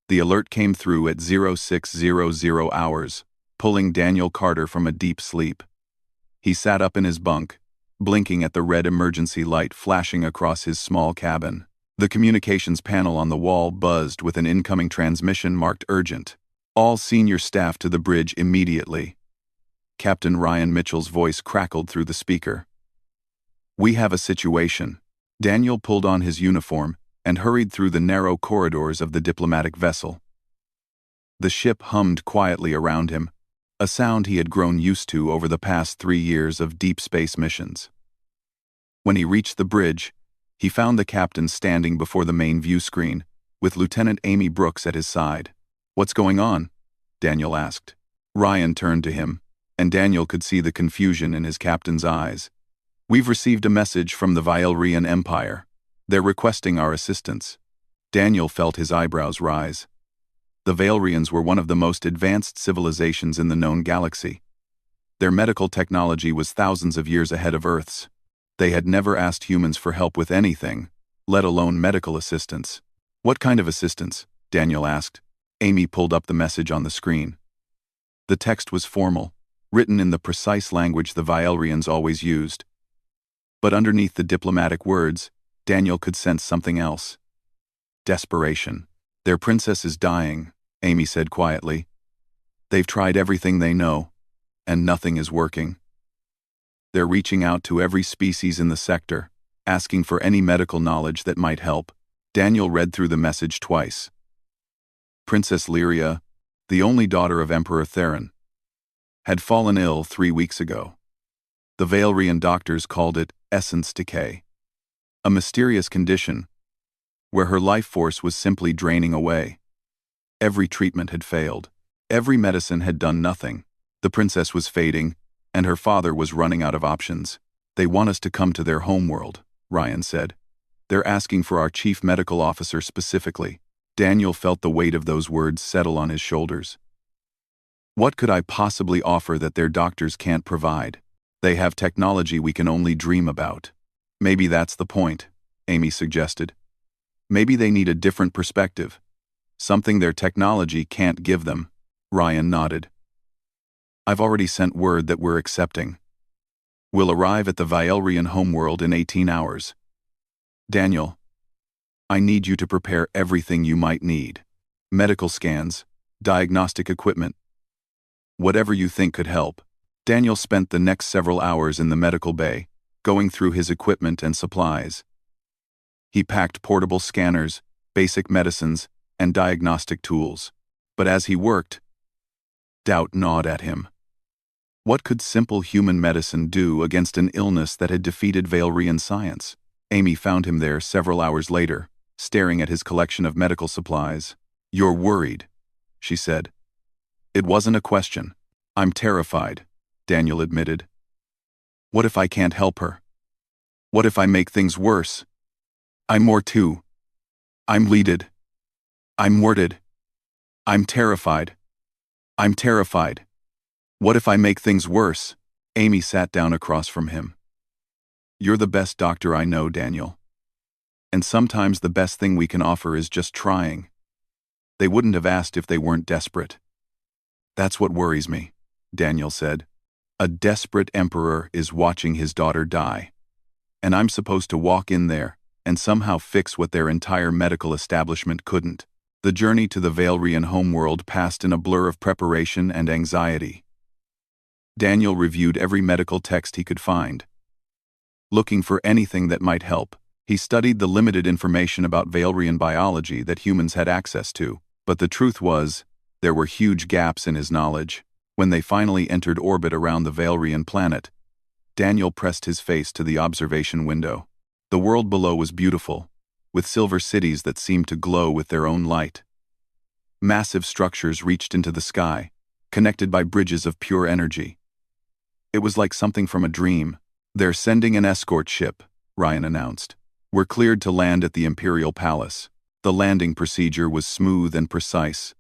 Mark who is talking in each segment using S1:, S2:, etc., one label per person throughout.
S1: The alert came through at 0600 hours, pulling Daniel Carter from a deep sleep. He sat up in his bunk, blinking at the red emergency light flashing across his small cabin. The communications panel on the wall buzzed with an incoming transmission marked urgent. All senior staff to the bridge immediately. Captain Ryan Mitchell's voice crackled through the speaker. We have a situation. Daniel pulled on his uniform and hurried through the narrow corridors of the diplomatic vessel. The ship hummed quietly around him, a sound he had grown used to over the past 3 years of deep space missions. When he reached the bridge, he found the captain standing before the main view screen, with Lieutenant Amy Brooks at his side. What's going on? Daniel asked. Ryan turned to him, and Daniel could see the confusion in his captain's eyes. We've received a message from the Vaelrian Empire. They're requesting our assistance. Daniel felt his eyebrows rise. The Vaelrians were one of the most advanced civilizations in the known galaxy. Their medical technology was thousands of years ahead of Earth's. They had never asked humans for help with anything, let alone medical assistance. What kind of assistance? Daniel asked. Amy pulled up the message on the screen. The text was formal, written in the precise language the Vaelrians always used. But underneath the diplomatic words, Daniel could sense something else. Desperation. Their princess is dying, Amy said quietly. They've tried everything they know, and nothing is working. They're reaching out to every species in the sector, asking for any medical knowledge that might help. Daniel read through the message twice. Princess Lyria, the only daughter of Emperor Theron, had fallen ill 3 weeks ago. The Vaelrian doctors called it essence decay, a mysterious condition where her life force was simply draining away. Every treatment had failed. Every medicine had done nothing. The princess was fading, and her father was running out of options. They want us to come to their homeworld, Ryan said. They're asking for our chief medical officer specifically. Daniel felt the weight of those words settle on his shoulders. What could I possibly offer that their doctors can't provide? They have technology we can only dream about. Maybe that's the point, Amy suggested. Maybe they need a different perspective. Something their technology can't give them. Ryan nodded. I've already sent word that we're accepting. We'll arrive at the Vaelrian homeworld in 18 hours. Daniel, I need you to prepare everything you might need. Medical scans, diagnostic equipment. Whatever you think could help. Daniel spent the next several hours in the medical bay, going through his equipment and supplies. He packed portable scanners, basic medicines, and diagnostic tools. But as he worked, doubt gnawed at him. What could simple human medicine do against an illness that had defeated Vaelrian science? Amy found him there several hours later, staring at his collection of medical supplies. You're worried, she said. It wasn't a question. I'm terrified, Daniel admitted. What if I can't help her? What if I make things worse? I'm more too. I'm bleeded. I'm warded. I'm terrified. I'm terrified. What if I make things worse? Amy sat down across from him. You're the best doctor I know, Daniel. And sometimes the best thing we can offer is just trying. They wouldn't have asked if they weren't desperate. That's what worries me, Daniel said. A desperate emperor is watching his daughter die. And I'm supposed to walk in there and somehow fix what their entire medical establishment couldn't. The journey to the Vaelrian homeworld passed in a blur of preparation and anxiety. Daniel reviewed every medical text he could find. Looking for anything that might help, he studied the limited information about Vaelrian biology that humans had access to, but the truth was, there were huge gaps in his knowledge. When they finally entered orbit around the Vaelrian planet, Daniel pressed his face to the observation window. The world below was beautiful, with silver cities that seemed to glow with their own light. Massive structures reached into the sky, connected by bridges of pure energy. It was like something from a dream. They're sending an escort ship, Ryan announced. We're cleared to land at the Imperial Palace. The landing procedure was smooth and precise.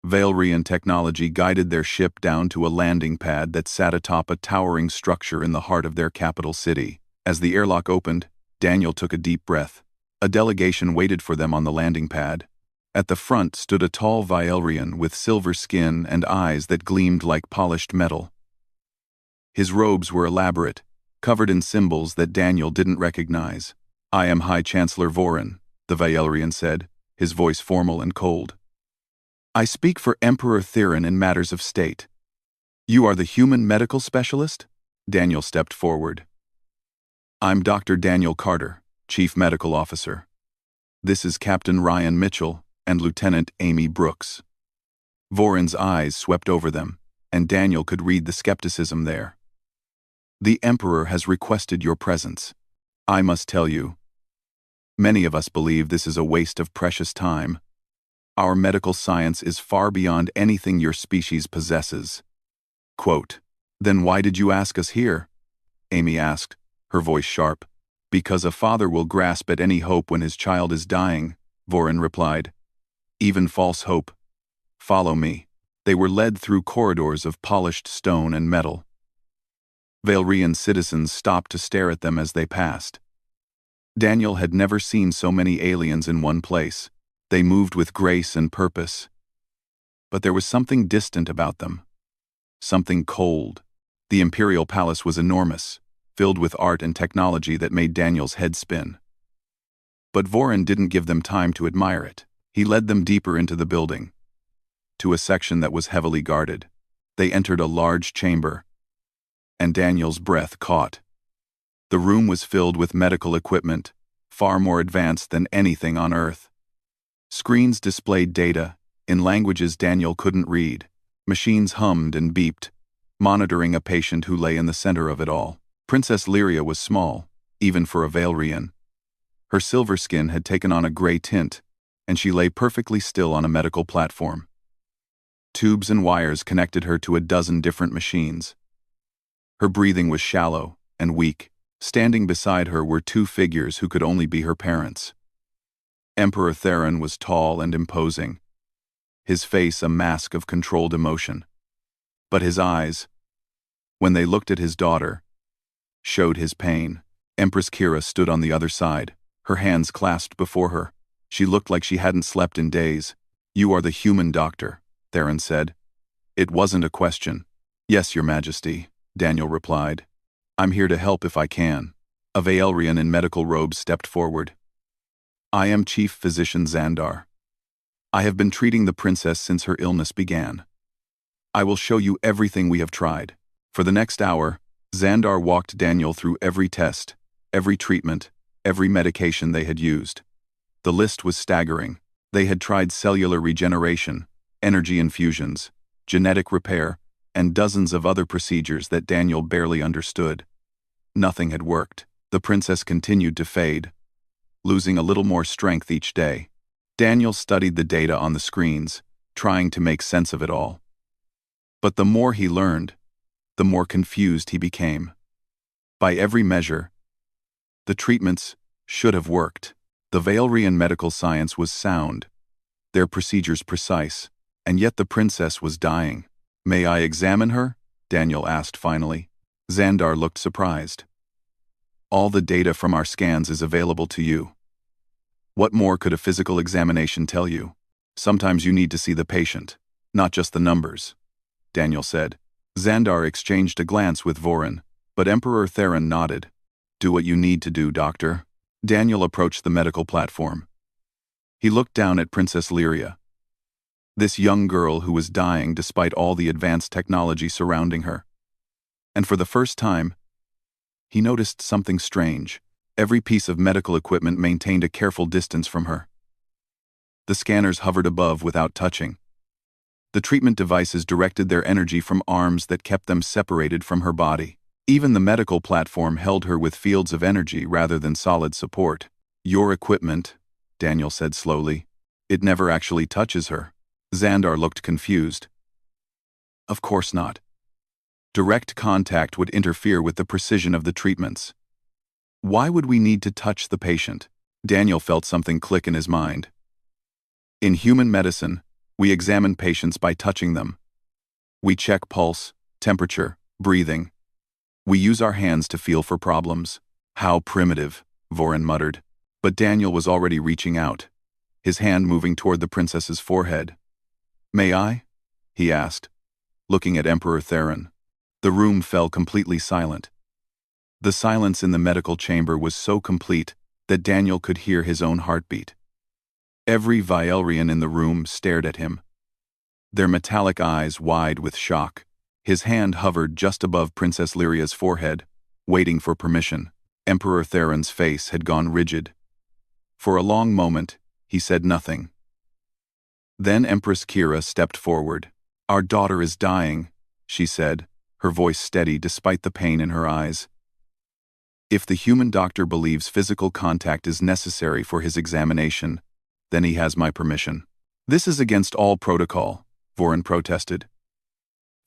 S1: Vaelrian technology guided their ship down to a landing pad that sat atop a towering structure in the heart of their capital city. As the airlock opened, Daniel took a deep breath. A delegation waited for them on the landing pad. At the front stood a tall Vielrian with silver skin and eyes that gleamed like polished metal. His robes were elaborate, covered in symbols that Daniel didn't recognize. "I am High Chancellor Vorin," the Vielrian said, his voice formal and cold. "I speak for Emperor Theron in matters of state." "You are the human medical specialist?" Daniel stepped forward. "I'm Dr. Daniel Carter, Chief Medical Officer. This is Captain Ryan Mitchell and Lieutenant Amy Brooks." Vorin's eyes swept over them, and Daniel could read the skepticism there. "The Emperor has requested your presence. I must tell you, many of us believe this is a waste of precious time. Our medical science is far beyond anything your species possesses." Quote, "Then why did you ask us here?" Amy asked, her voice sharp. "Because a father will grasp at any hope when his child is dying," Vorin replied. "Even false hope. Follow me." They were led through corridors of polished stone and metal. Valyrian citizens stopped to stare at them as they passed. Daniel had never seen so many aliens in one place. They moved with grace and purpose. But there was something distant about them. Something cold. The Imperial Palace was enormous, filled with art and technology that made Daniel's head spin. But Vorin didn't give them time to admire it. He led them deeper into the building, to a section that was heavily guarded. They entered a large chamber, and Daniel's breath caught. The room was filled with medical equipment, far more advanced than anything on Earth. Screens displayed data, in languages Daniel couldn't read. Machines hummed and beeped, monitoring a patient who lay in the center of it all. Princess Lyria was small, even for a Valyrian. Her silver skin had taken on a gray tint, and she lay perfectly still on a medical platform. Tubes and wires connected her to a dozen different machines. Her breathing was shallow and weak. Standing beside her were two figures who could only be her parents. Emperor Theron was tall and imposing, his face a mask of controlled emotion. But his eyes, when they looked at his daughter, showed his pain. Empress Kira stood on the other side, her hands clasped before her. She looked like she hadn't slept in days. "You are the human doctor," Theron said. It wasn't a question. "Yes, Your Majesty," Daniel replied. "I'm here to help if I can." A Valyrian in medical robes stepped forward. "I am Chief Physician Xandar. I have been treating the princess since her illness began. I will show you everything we have tried." For the next hour, Xandar walked Daniel through every test, every treatment, every medication they had used. The list was staggering. They had tried cellular regeneration, energy infusions, genetic repair, and dozens of other procedures that Daniel barely understood. Nothing had worked. The princess continued to fade, losing a little more strength each day. Daniel studied the data on the screens, trying to make sense of it all. But the more he learned, the more confused he became. By every measure, the treatments should have worked. The Valyrian medical science was sound, their procedures precise, and yet the princess was dying. "May I examine her?" Daniel asked finally. Xandar looked surprised. "All the data from our scans is available to you. What more could a physical examination tell you? Sometimes you need to see the patient, not just the numbers," Daniel said. Xandar exchanged a glance with Vorin, but Emperor Theron nodded. "Do what you need to do, Doctor." Daniel approached the medical platform. He looked down at Princess Lyria, this young girl who was dying despite all the advanced technology surrounding her. And for the first time, he noticed something strange. Every piece of medical equipment maintained a careful distance from her. The scanners hovered above without touching. The treatment devices directed their energy from arms that kept them separated from her body. Even the medical platform held her with fields of energy rather than solid support. "Your equipment," Daniel said slowly. "It never actually touches her." Xandar looked confused. "Of course not. Direct contact would interfere with the precision of the treatments. Why would we need to touch the patient?" Daniel felt something click in his mind. "In human medicine, we examine patients by touching them. We check pulse, temperature, breathing. We use our hands to feel for problems." "How primitive," Vorin muttered. But Daniel was already reaching out. his hand moving toward the princess's forehead. "May I?" he asked, looking at Emperor Theron. The room fell completely silent. The silence in the medical chamber was so complete that Daniel could hear his own heartbeat. Every Vielrian in the room stared at him, their metallic eyes wide with shock. His hand hovered just above Princess Lyria's forehead, waiting for permission. Emperor Theron's face had gone rigid. For a long moment, he said nothing. Then Empress Kira stepped forward. "Our daughter is dying," she said, her voice steady despite the pain in her eyes. "If the human doctor believes physical contact is necessary for his examination, then he has my permission." "This is against all protocol," Vorin protested.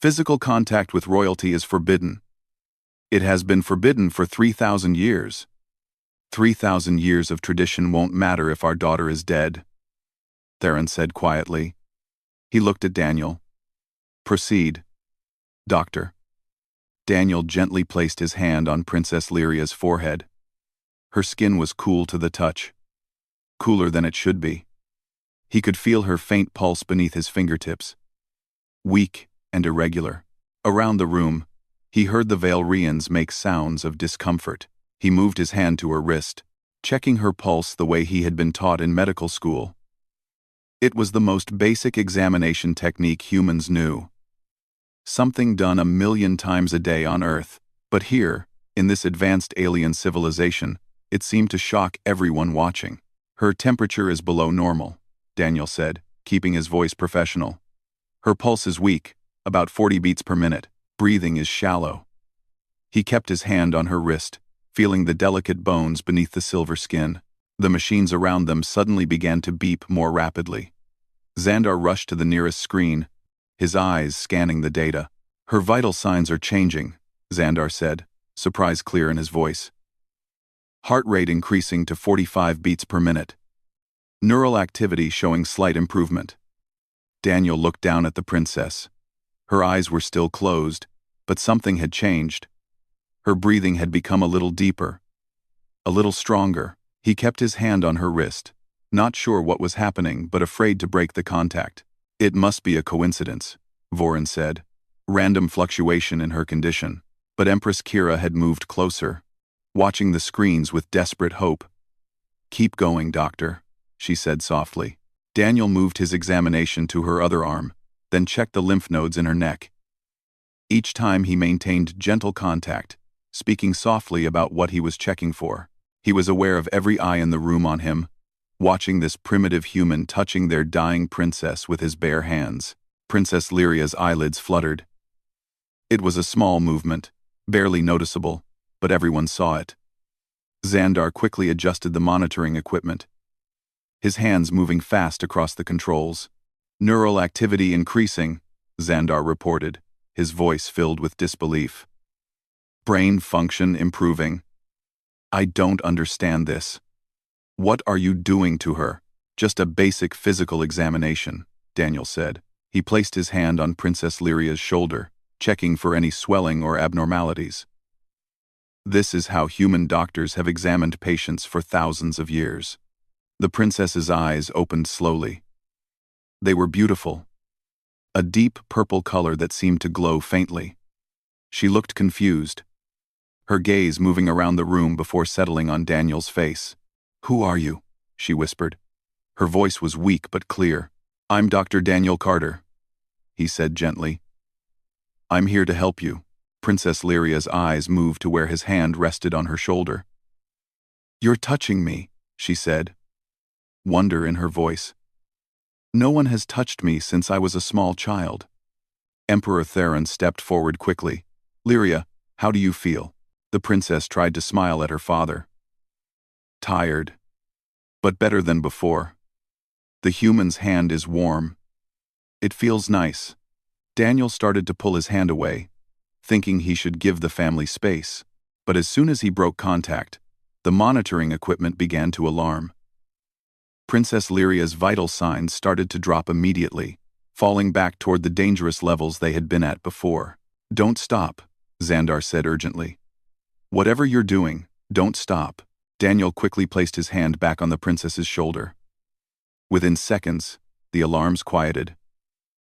S1: "Physical contact with royalty is forbidden. It has been forbidden for 3,000 years. 3,000 years of tradition won't matter if our daughter is dead," Theron said quietly. He looked at Daniel. "Proceed, Doctor." Daniel gently placed his hand on Princess Lyria's forehead. Her skin was cool to the touch, cooler than it should be. He could feel her faint pulse beneath his fingertips, weak and irregular. Around the room, he heard the Vaelrians make sounds of discomfort. He moved his hand to her wrist, checking her pulse the way he had been taught in medical school. It was the most basic examination technique humans knew. Something done 1,000,000 times a day on Earth. But here, in this advanced alien civilization, it seemed to shock everyone watching. "Her temperature is below normal," Daniel said, keeping his voice professional. "Her pulse is weak, about 40 beats per minute. Breathing is shallow." He kept his hand on her wrist, feeling the delicate bones beneath the silver skin. The machines around them suddenly began to beep more rapidly. Xandar rushed to the nearest screen, his eyes scanning the data. "Her vital signs are changing," Xandar said, surprise clear in his voice. "Heart rate increasing to 45 beats per minute. Neural activity showing slight improvement." Daniel looked down at the princess. Her eyes were still closed, but something had changed. Her breathing had become a little deeper, a little stronger. He kept his hand on her wrist, not sure what was happening but afraid to break the contact. "It must be a coincidence," Vorin said. "Random fluctuation in her condition." But Empress Kira had moved closer, watching the screens with desperate hope. "Keep going, doctor," she said softly. Daniel moved his examination to her other arm, then checked the lymph nodes in her neck. Each time he maintained gentle contact, speaking softly about what he was checking for. He was aware of every eye in the room on him, watching this primitive human touching their dying princess with his bare hands. Princess Lyria's eyelids fluttered. It was a small movement, barely noticeable, but everyone saw it. Xandar quickly adjusted the monitoring equipment, his hands moving fast across the controls. "Neural activity increasing," Xandar reported, his voice filled with disbelief. "Brain function improving. I don't understand this. What are you doing to her?" "Just a basic physical examination," Daniel said. He placed his hand on Princess Lyria's shoulder, checking for any swelling or abnormalities. "This is how human doctors have examined patients for thousands of years." The princess's eyes opened slowly. They were beautiful, a deep purple color that seemed to glow faintly. She looked confused, her gaze moving around the room before settling on Daniel's face. "Who are you?" she whispered. Her voice was weak but clear. "I'm Dr. Daniel Carter," he said gently. "I'm here to help you." Princess Lyria's eyes moved to where his hand rested on her shoulder. "You're touching me," she said, wonder in her voice. "No one has touched me since I was a small child." Emperor Theron stepped forward quickly. "Lyria, how do you feel?" The princess tried to smile at her father. "Tired, but better than before. The human's hand is warm. It feels nice." Daniel started to pull his hand away, thinking he should give the family space. But as soon as he broke contact, the monitoring equipment began to alarm. Princess Lyria's vital signs started to drop immediately, falling back toward the dangerous levels they had been at before. "Don't stop," Xandar said urgently. "Whatever you're doing, don't stop." Daniel quickly placed his hand back on the princess's shoulder. Within seconds, the alarms quieted.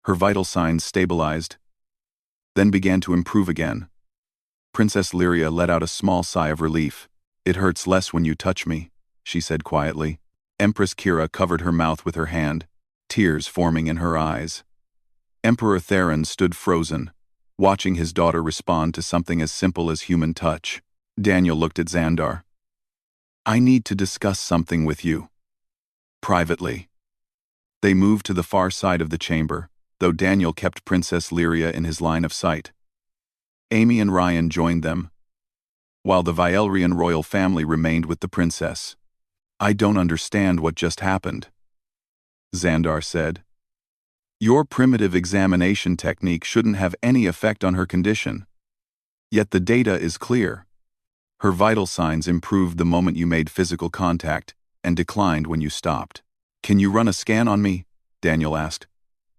S1: Her vital signs stabilized, then began to improve again. Princess Lyria let out a small sigh of relief. "It hurts less when you touch me," she said quietly. Empress Kira covered her mouth with her hand, tears forming in her eyes. Emperor Theron stood frozen, watching his daughter respond to something as simple as human touch. Daniel looked at Xandar. "I need to discuss something with you. Privately." They moved to the far side of the chamber, though Daniel kept Princess Lyria in his line of sight. Amy and Ryan joined them, while the Vielrian royal family remained with the princess. "I don't understand what just happened," Xandar said. "Your primitive examination technique shouldn't have any effect on her condition. Yet the data is clear. Her vital signs improved the moment you made physical contact and declined when you stopped." "Can you run a scan on me?" Daniel asked.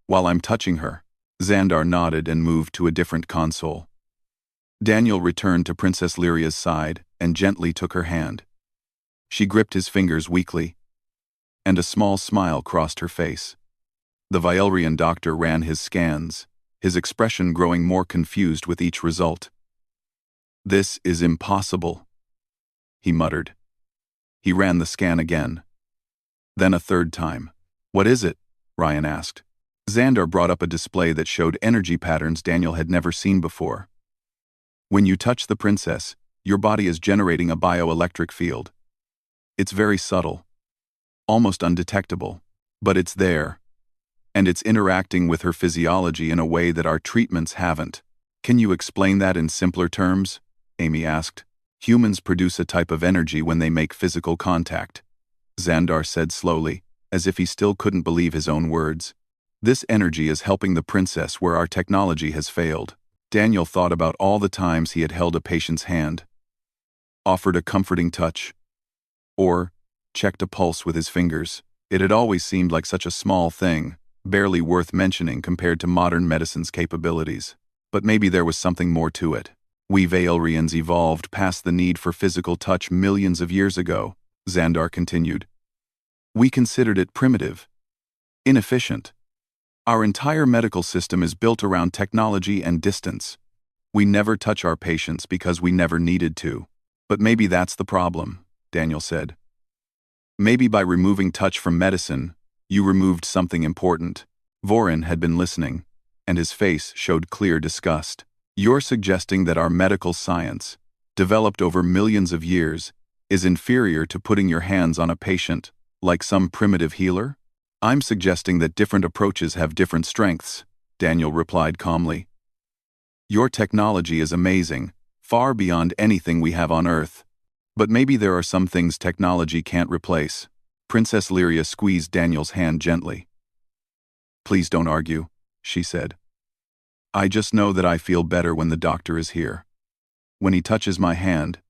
S1: "While I'm touching her." Xandar nodded and moved to a different console. Daniel returned to Princess Lyria's side and gently took her hand. She gripped his fingers weakly, and a small smile crossed her face. The Vielrian doctor ran his scans, his expression growing more confused with each result. "This is impossible," he muttered. He ran the scan again. Then a third time. "What is it?" Ryan asked. Xandar brought up a display that showed energy patterns Daniel had never seen before. "When you touch the princess, your body is generating a bioelectric field. It's very subtle, almost undetectable, but it's there, and it's interacting with her physiology in a way that our treatments haven't." "Can you explain that in simpler terms?" Amy asked. "Humans produce a type of energy when they make physical contact," Xandar said slowly, as if he still couldn't believe his own words. "This energy is helping the princess where our technology has failed." Daniel thought about all the times he had held a patient's hand, offered a comforting touch, or checked a pulse with his fingers. It had always seemed like such a small thing, barely worth mentioning compared to modern medicine's capabilities. But maybe there was something more to it. "We Vaelrians evolved past the need for physical touch millions of years ago," Xandar continued. "We considered it primitive, inefficient. Our entire medical system is built around technology and distance. We never touch our patients because we never needed to." "But maybe that's the problem," Daniel said. "Maybe by removing touch from medicine, you removed something important." Vorin had been listening, and his face showed clear disgust. "You're suggesting that our medical science, developed over millions of years, is inferior to putting your hands on a patient, like some primitive healer?" "I'm suggesting that different approaches have different strengths," Daniel replied calmly. "Your technology is amazing, far beyond anything we have on Earth. But maybe there are some things technology can't replace." Princess Lyria squeezed Daniel's hand gently. "Please don't argue," she said. "I just know that I feel better when the doctor is here. When he touches my hand,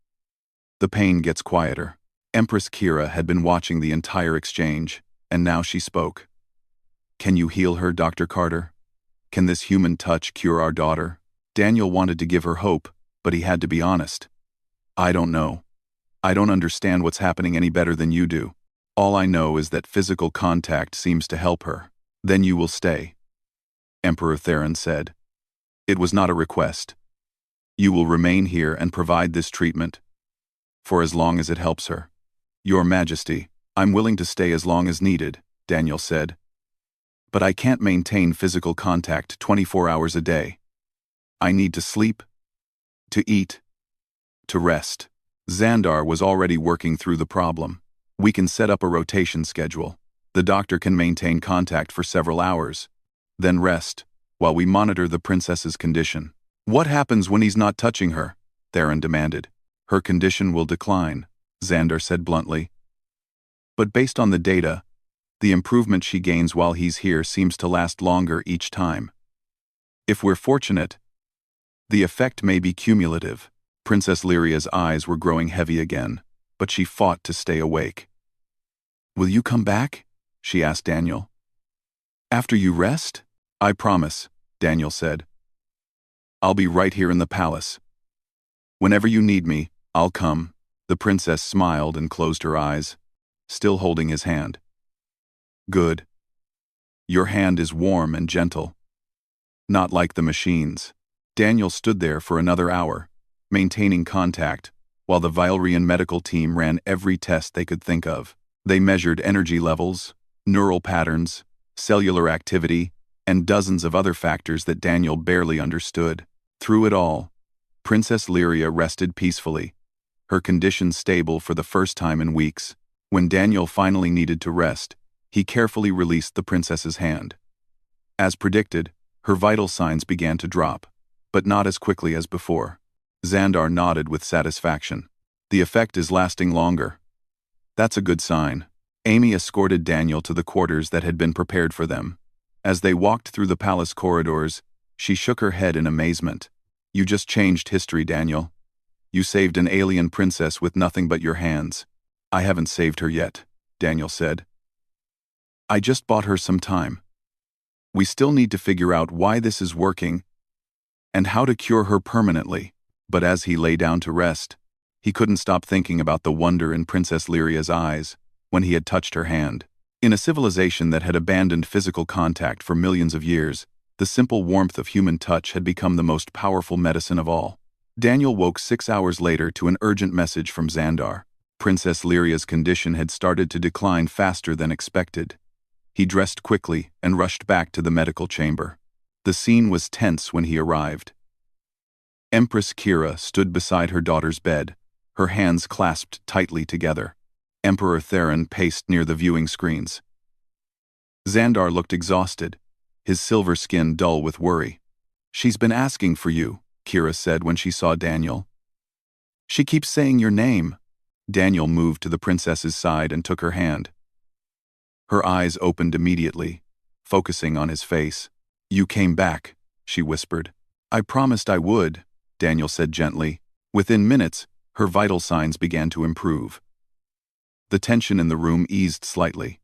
S1: the pain gets quieter." Empress Kira had been watching the entire exchange, and now she spoke. "Can you heal her, Dr. Carter? Can this human touch cure our daughter?" Daniel wanted to give her hope, but he had to be honest. "I don't know. I don't understand what's happening any better than you do. All I know is that physical contact seems to help her." "Then you will stay," Emperor Theron said. "It was not a request. You will remain here and provide this treatment for as long as it helps her." "Your Majesty, I'm willing to stay as long as needed," Daniel said. "But I can't maintain physical contact 24 hours a day. I need to sleep, to eat, to rest." Xandar was already working through the problem. "We can set up a rotation schedule. The doctor can maintain contact for several hours, then rest, while we monitor the princess's condition." "What happens when he's not touching her?" Theron demanded. "Her condition will decline," Xandar said bluntly. "But based on the data, the improvement she gains while he's here seems to last longer each time. If we're fortunate, the effect may be cumulative." Princess Lyria's eyes were growing heavy again, but she fought to stay awake. "Will you come back?" she asked Daniel. "After you rest?" "I promise," Daniel said. "I'll be right here in the palace. Whenever you need me, I'll come." The princess smiled and closed her eyes, still holding his hand. Good. Your hand is warm and gentle. Not like the machines. Daniel stood there for another hour, maintaining contact, while the Vilerian medical team ran every test they could think of. They measured energy levels, neural patterns, cellular activity, and dozens of other factors that Daniel barely understood. Through it all, Princess Lyria rested peacefully, her condition stable for the first time in weeks. When Daniel finally needed to rest, he carefully released the princess's hand. As predicted, her vital signs began to drop, but not as quickly as before. Xandar nodded with satisfaction. The effect is lasting longer. That's a good sign. Amy escorted Daniel to the quarters that had been prepared for them. As they walked through the palace corridors, she shook her head in amazement. You just changed history, Daniel. You saved an alien princess with nothing but your hands. I haven't saved her yet, Daniel said. I just bought her some time. We still need to figure out why this is working and how to cure her permanently. But as he lay down to rest, he couldn't stop thinking about the wonder in Princess Lyria's eyes when he had touched her hand. In a civilization that had abandoned physical contact for millions of years, the simple warmth of human touch had become the most powerful medicine of all. Daniel woke 6 hours later to an urgent message from Xandar. Princess Lyria's condition had started to decline faster than expected. He dressed quickly and rushed back to the medical chamber. The scene was tense when he arrived. Empress Kira stood beside her daughter's bed, her hands clasped tightly together. Emperor Theron paced near the viewing screens. Xandar looked exhausted, his silver skin dull with worry. She's been asking for you, Kira said when she saw Daniel. She keeps saying your name. Daniel moved to the princess's side and took her hand. Her eyes opened immediately, focusing on his face. You came back, she whispered. I promised I would, Daniel said gently. Within minutes, her vital signs began to improve. The tension in the room eased slightly.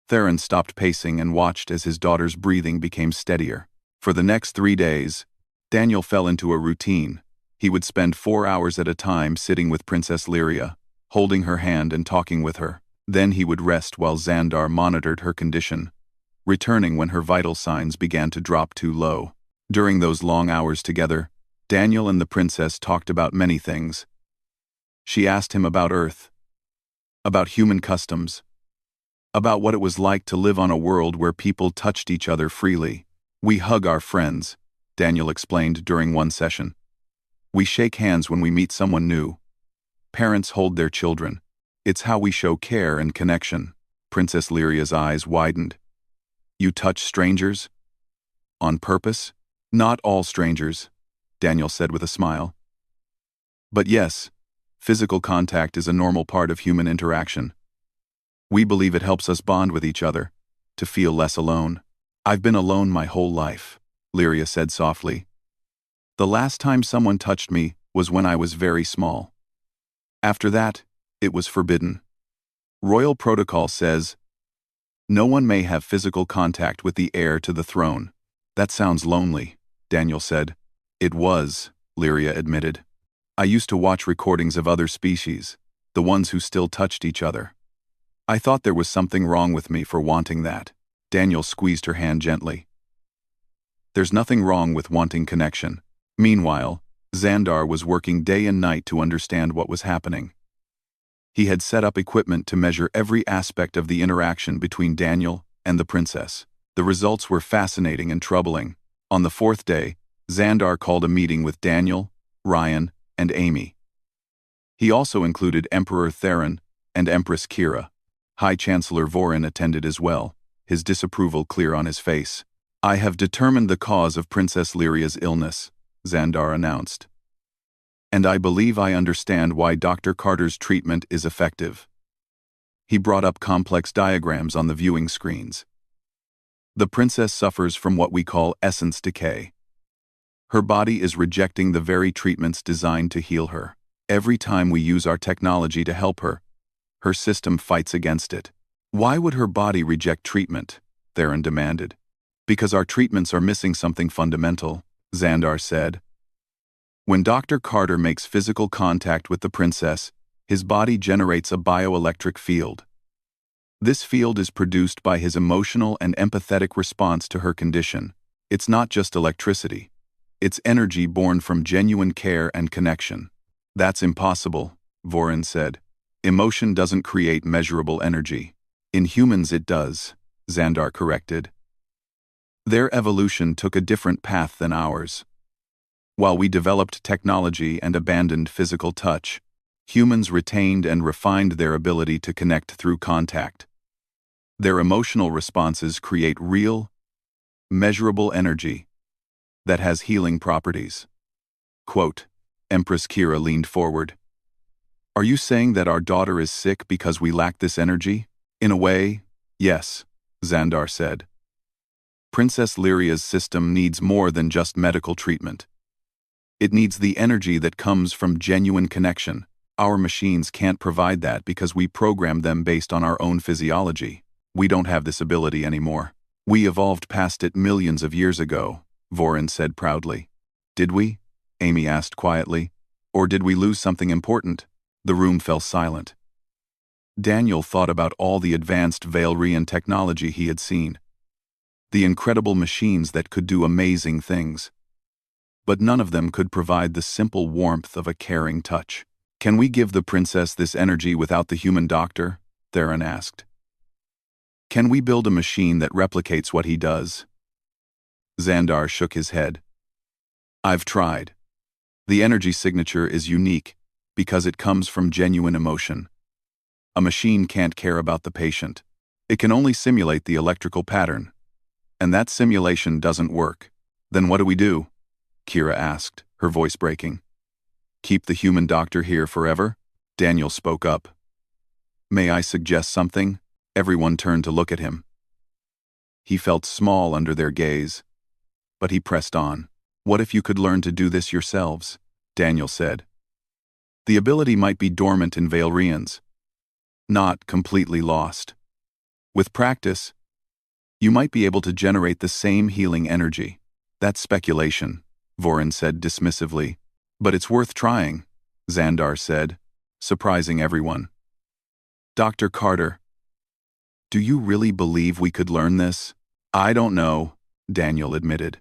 S1: Theron stopped pacing and watched as his daughter's breathing became steadier. For the next 3 days, Daniel fell into a routine. He would spend 4 hours at a time sitting with Princess Lyria, holding her hand and talking with her. Then he would rest while Xandar monitored her condition, returning when her vital signs began to drop too low. During those long hours together, Daniel and the princess talked about many things. She asked him about Earth, about human customs, about what it was like to live on a world where people touched each other freely. We hug our friends, Daniel explained during one session. We shake hands when we meet someone new. Parents hold their children. It's how we show care and connection. Princess Lyria's eyes widened. You touch strangers? On purpose? Not all strangers, Daniel said with a smile. But yes, physical contact is a normal part of human interaction. We believe it helps us bond with each other, to feel less alone. I've been alone my whole life, Lyria said softly. The last time someone touched me was when I was very small. After that, it was forbidden. Royal protocol says, no one may have physical contact with the heir to the throne. That sounds lonely, Daniel said. It was, Lyria admitted. I used to watch recordings of other species, the ones who still touched each other. I thought there was something wrong with me for wanting that. Daniel squeezed her hand gently. There's nothing wrong with wanting connection. Meanwhile, Xandar was working day and night to understand what was happening. He had set up equipment to measure every aspect of the interaction between Daniel and the princess. The results were fascinating and troubling. On the 4th day, Xandar called a meeting with Daniel, Ryan, and Amy. He also included Emperor Theron and Empress Kira. High Chancellor Vorin attended as well, his disapproval clear on his face. I have determined the cause of Princess Lyria's illness, Xandar announced. And I believe I understand why Dr. Carter's treatment is effective. He brought up complex diagrams on the viewing screens. The princess suffers from what we call essence decay. Her body is rejecting the very treatments designed to heal her. Every time we use our technology to help her, her system fights against it. Why would her body reject treatment? Theron demanded. Because our treatments are missing something fundamental, Xandar said. When Dr. Carter makes physical contact with the princess, his body generates a bioelectric field. This field is produced by his emotional and empathetic response to her condition. It's not just electricity. It's energy born from genuine care and connection. That's impossible, Vorin said. Emotion doesn't create measurable energy. In humans it does, Xandar corrected. Their evolution took a different path than ours. While we developed technology and abandoned physical touch, humans retained and refined their ability to connect through contact. Their emotional responses create real, measurable energy that has healing properties. Quote, Empress Kira leaned forward. Are you saying that our daughter is sick because we lack this energy? In a way, yes, Xandar said. Princess Lyria's system needs more than just medical treatment. It needs the energy that comes from genuine connection. Our machines can't provide that because we programmed them based on our own physiology. We don't have this ability anymore. We evolved past it millions of years ago, Vorin said proudly. Did we? Amy asked quietly. Or did we lose something important? The room fell silent. Daniel thought about all the advanced Valyrian technology he had seen. The incredible machines that could do amazing things. But none of them could provide the simple warmth of a caring touch. Can we give the princess this energy without the human doctor? Theron asked. Can we build a machine that replicates what he does? Xandar shook his head. I've tried. The energy signature is unique because it comes from genuine emotion. A machine can't care about the patient. It can only simulate the electrical pattern. And that simulation doesn't work. Then what do we do? Kira asked, her voice breaking. Keep the human doctor here forever? Daniel spoke up. May I suggest something? Everyone turned to look at him. He felt small under their gaze. But he pressed on. What if you could learn to do this yourselves? Daniel said. The ability might be dormant in Valyrians. Not completely lost. With practice, you might be able to generate the same healing energy. That's speculation, Vorin said dismissively. But it's worth trying, Xandar said, surprising everyone. Dr. Carter, do you really believe we could learn this? I don't know, Daniel admitted.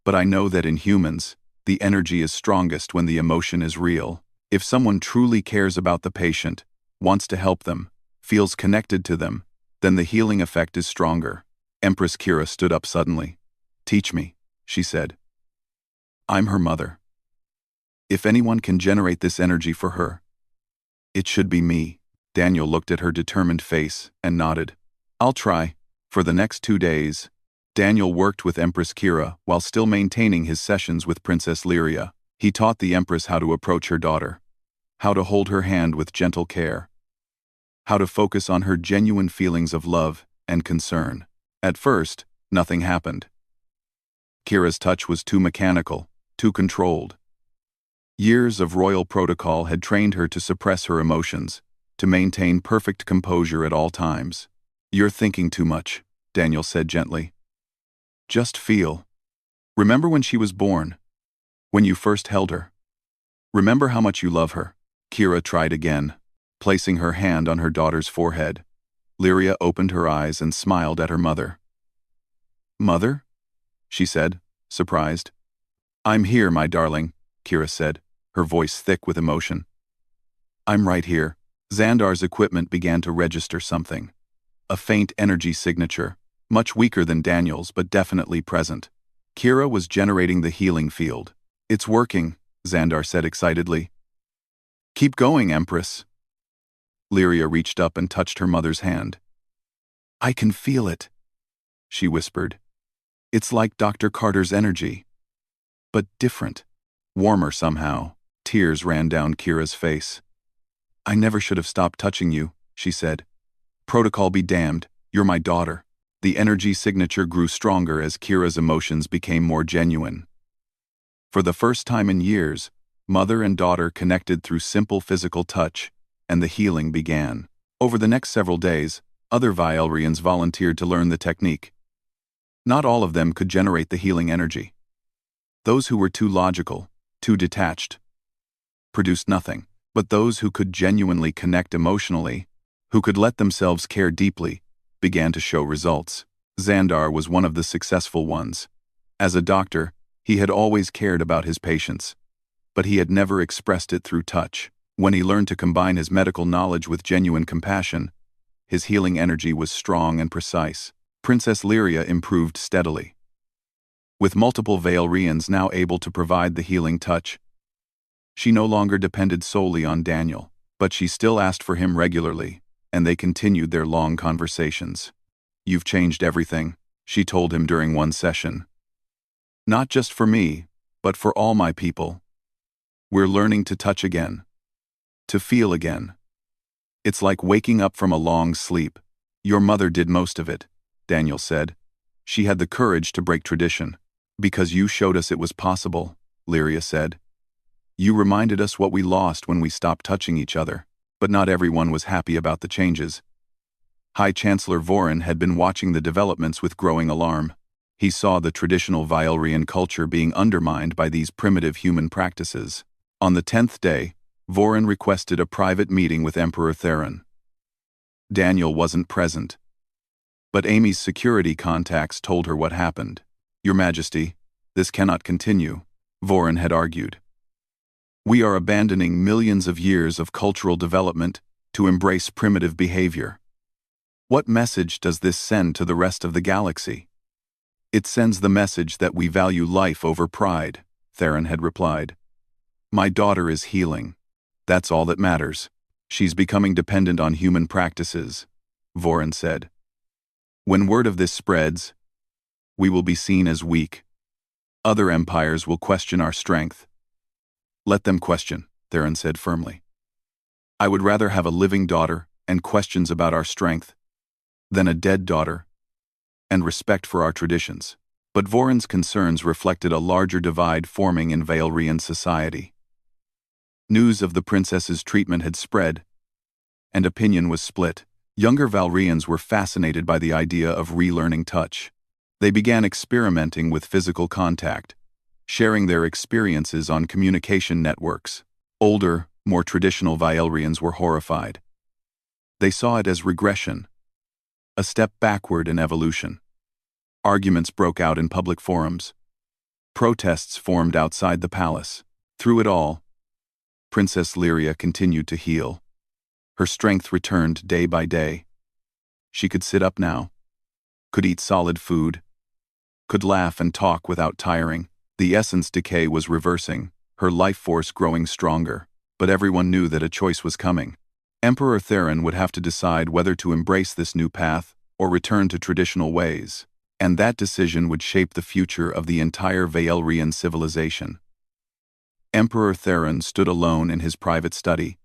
S1: But I know that in humans, the energy is strongest when the emotion is real. If someone truly cares about the patient, wants to help them, feels connected to them, then the healing effect is stronger. Empress Kira stood up suddenly. Teach me, she said. I'm her mother. If anyone can generate this energy for her, it should be me. Daniel looked at her determined face and nodded. I'll try. For the next 2 days, Daniel worked with Empress Kira while still maintaining his sessions with Princess Lyria. He taught the Empress how to approach her daughter, how to hold her hand with gentle care, how to focus on her genuine feelings of love and concern. At first, nothing happened. Kira's touch was too mechanical, too controlled. Years of royal protocol had trained her to suppress her emotions, to maintain perfect composure at all times. You're thinking too much, Daniel said gently. Just feel. Remember when she was born, when you first held her. Remember how much you love her. Kira tried again, placing her hand on her daughter's forehead. Lyria opened her eyes and smiled at her mother. Mother? She said, surprised. I'm here, my darling, Kira said, her voice thick with emotion. I'm right here. Xandar's equipment began to register something. A faint energy signature, much weaker than Daniel's but definitely present. Kira was generating the healing field. It's working, Xandar said excitedly. Keep going, Empress. Lyria reached up and touched her mother's hand. I can feel it, she whispered. It's like Dr. Carter's energy. But different. Warmer somehow. Tears ran down Kira's face. I never should have stopped touching you, she said. Protocol be damned, you're my daughter. The energy signature grew stronger as Kira's emotions became more genuine. For the first time in years, mother and daughter connected through simple physical touch, and the healing began. Over the next several days, other Valyrians volunteered to learn the technique. Not all of them could generate the healing energy. Those who were too logical, too detached, produced nothing. But those who could genuinely connect emotionally, who could let themselves care deeply, began to show results. Xandar was one of the successful ones. As a doctor, he had always cared about his patients, but he had never expressed it through touch. When he learned to combine his medical knowledge with genuine compassion, his healing energy was strong and precise. Princess Lyria improved steadily. With multiple Valerians now able to provide the healing touch, she no longer depended solely on Daniel, but she still asked for him regularly, and they continued their long conversations. "You've changed everything," she told him during one session. "Not just for me, but for all my people. We're learning to touch again. To feel again. It's like waking up from a long sleep. Your mother did most of it," Daniel said. "She had the courage to break tradition. Because you showed us it was possible," Lyria said. "You reminded us what we lost when we stopped touching each other." But not everyone was happy about the changes. High Chancellor Vorin had been watching the developments with growing alarm. He saw the traditional Violrian culture being undermined by these primitive human practices. On the 10th day, Vorin requested a private meeting with Emperor Theron. Daniel wasn't present, but Amy's security contacts told her what happened. "Your Majesty, this cannot continue," Vorin had argued. "We are abandoning millions of years of cultural development to embrace primitive behavior. What message does this send to the rest of the galaxy?" "It sends the message that we value life over pride," Theron had replied. "My daughter is healing. That's all that matters. She's becoming dependent on human practices," Vorin said. "When word of this spreads, we will be seen as weak. Other empires will question our strength." "Let them question," Theron said firmly. "I would rather have a living daughter and questions about our strength than a dead daughter and respect for our traditions." But Vorin's concerns reflected a larger divide forming in Valerian society. News of the princess's treatment had spread, and opinion was split. Younger Valerians were fascinated by the idea of relearning touch. They began experimenting with physical contact, sharing their experiences on communication networks. Older, more traditional Violrians were horrified. They saw it as regression, a step backward in evolution. Arguments broke out in public forums. Protests formed outside the palace. Through it all, Princess Lyria continued to heal. Her strength returned day by day. She could sit up now, could eat solid food, could laugh and talk without tiring. The essence decay was reversing, her life force growing stronger, but everyone knew that a choice was coming. Emperor Theron would have to decide whether to embrace this new path or return to traditional ways, and that decision would shape the future of the entire Valerian civilization. Emperor Theron stood alone in his private study,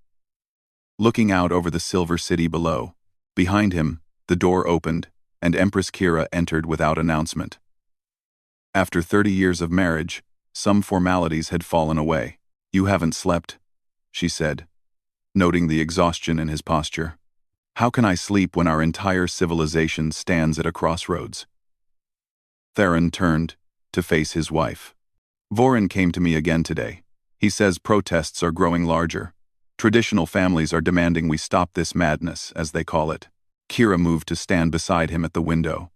S1: looking out over the silver city below. Behind him, the door opened, and Empress Kira entered without announcement. After 30 years of marriage, some formalities had fallen away. "You haven't slept," she said, noting the exhaustion in his posture. "How can I sleep when our entire civilization stands at a crossroads?" Theron turned to face his wife. "Vorin came to me again today. He says protests are growing larger. Traditional families are demanding we stop this madness, as they call it." Kira moved to stand beside him at the window.